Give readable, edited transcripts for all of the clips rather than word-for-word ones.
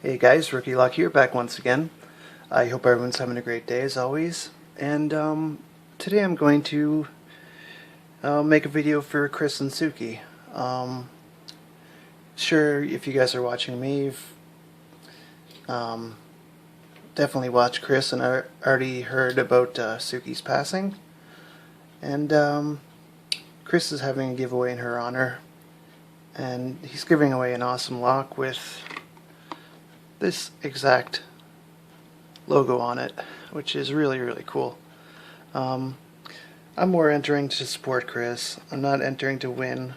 Hey guys, Rookie Lock here, back once again. I hope everyone's having a great day as always. And today I'm going to make a video for Chris and Suki. Sure, if you guys are watching me, you've definitely watched Chris and I already heard about Suki's passing. And Chris is having a giveaway in her honor. And he's giving away an awesome lock with this exact logo on it, which is really, really cool. I'm more entering to support Chris. I'm not entering to win.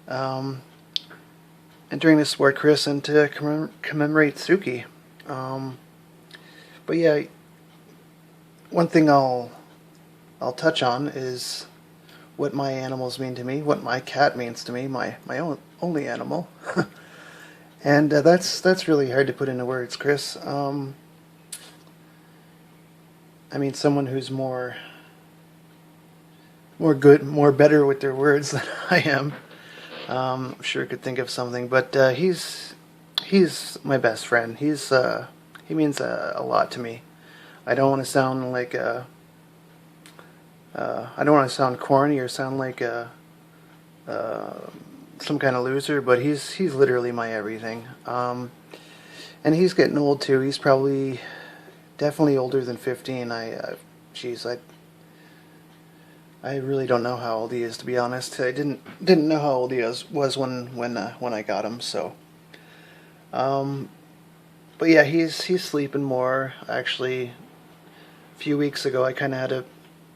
Entering to support Chris and to commemorate Suki. But yeah, one thing I'll touch on is what my animals mean to me, what my cat means to me, my only animal. And that's really hard to put into words, Chris. I mean, someone who's more better with their words than I am. I'm sure could think of something, but he's my best friend. He means a lot to me. I don't want to sound like I don't want to sound corny or sound like some kind of loser, but he's literally my everything. And he's getting old too. He's probably definitely older than 15. I really don't know how old he is, to be honest. I didn't know how old he was when I got him. So, but yeah, he's sleeping more. Actually, a few weeks ago, I kind of had a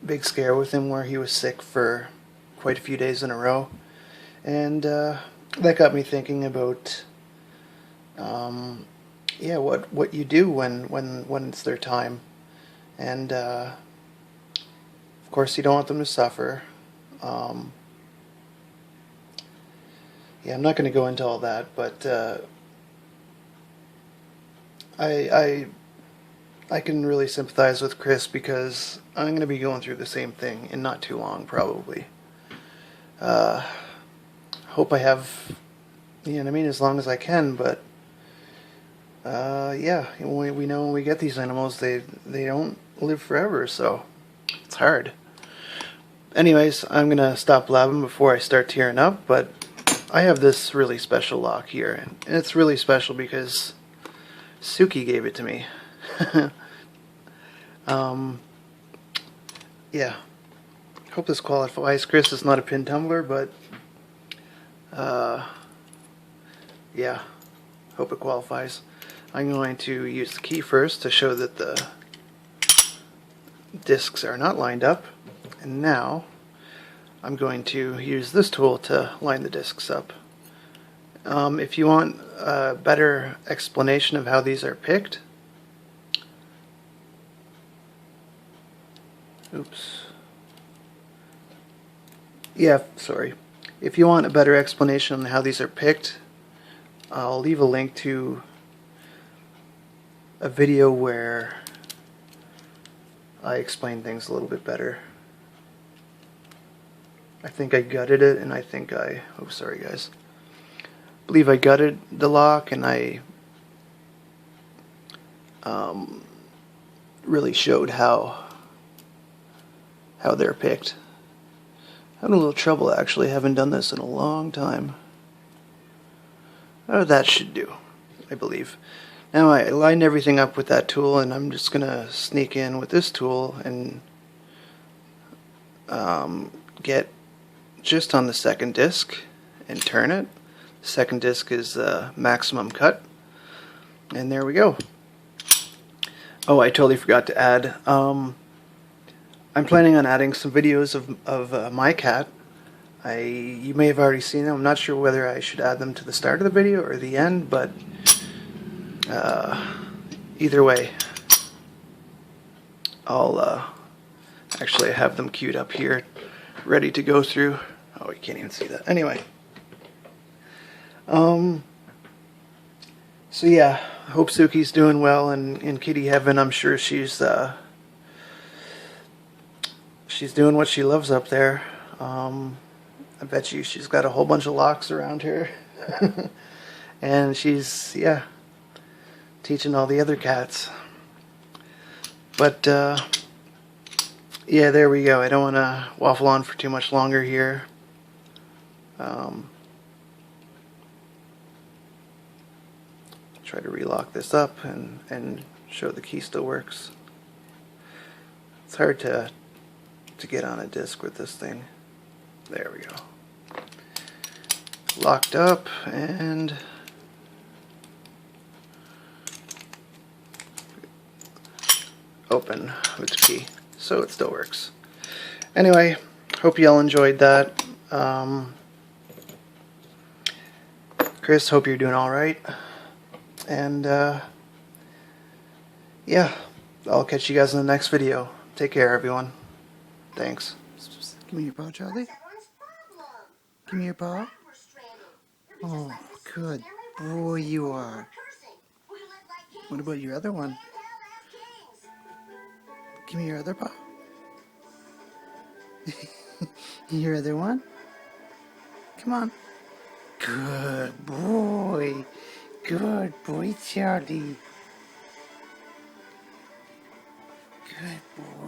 big scare with him where he was sick for quite a few days in a row. And that got me thinking about, yeah, what you do when it's their time, and of course you don't want them to suffer. Yeah, I'm not going to go into all that, but I can really sympathize with Chris because I'm going to be going through the same thing in not too long, probably. Hope I have, you know what I mean, as long as I can, but yeah, we know when we get these animals, they don't live forever, so it's hard. Anyways, I'm gonna stop blabbing before I start tearing up, but I have this really special lock here, and it's really special because Suki gave it to me. Yeah, hope this qualifies. Chris is not a pin tumbler, but yeah, hope it qualifies. I'm going to use the key first to show that the discs are not lined up, and now I'm going to use this tool to line the discs up. If you want a better explanation of how these are picked, sorry. If you want a better explanation on how these are picked, I'll leave a link to a video where I explain things a little bit better. I think I gutted it, and I think oh, sorry guys. I believe I gutted the lock, and I really showed how they're picked. Having a little trouble actually, haven't done this in a long time. Oh, that should do, I believe. Now I lined everything up with that tool, and I'm just gonna sneak in with this tool and get just on the second disc and turn it. The second disc is maximum cut, and there we go. Oh, I totally forgot to add. I'm planning on adding some videos of my cat. You may have already seen them. I'm not sure whether I should add them to the start of the video or the end, but either way, I'll actually have them queued up here, ready to go through. Oh, you can't even see that. Anyway, so yeah, I hope Suki's doing well in kitty heaven. I'm sure she's doing what she loves up there. I bet you she's got a whole bunch of locks around her. And she's, yeah, teaching all the other cats. But, yeah, there we go. I don't want to waffle on for too much longer here. Try to relock this up and show the key still works. It's hard to get on a disc with this thing. There we go. Locked up and open with the key, so it still works. Anyway, hope you all enjoyed that. Chris, hope you're doing all right. And yeah, I'll catch you guys in the next video. Take care, everyone. Thanks. Give me your paw, Charlie. Give me your paw. Oh, good boy you are. What about your other one? Give me your other paw. Your other one? Come on. Good boy. Good boy, Charlie. Good boy.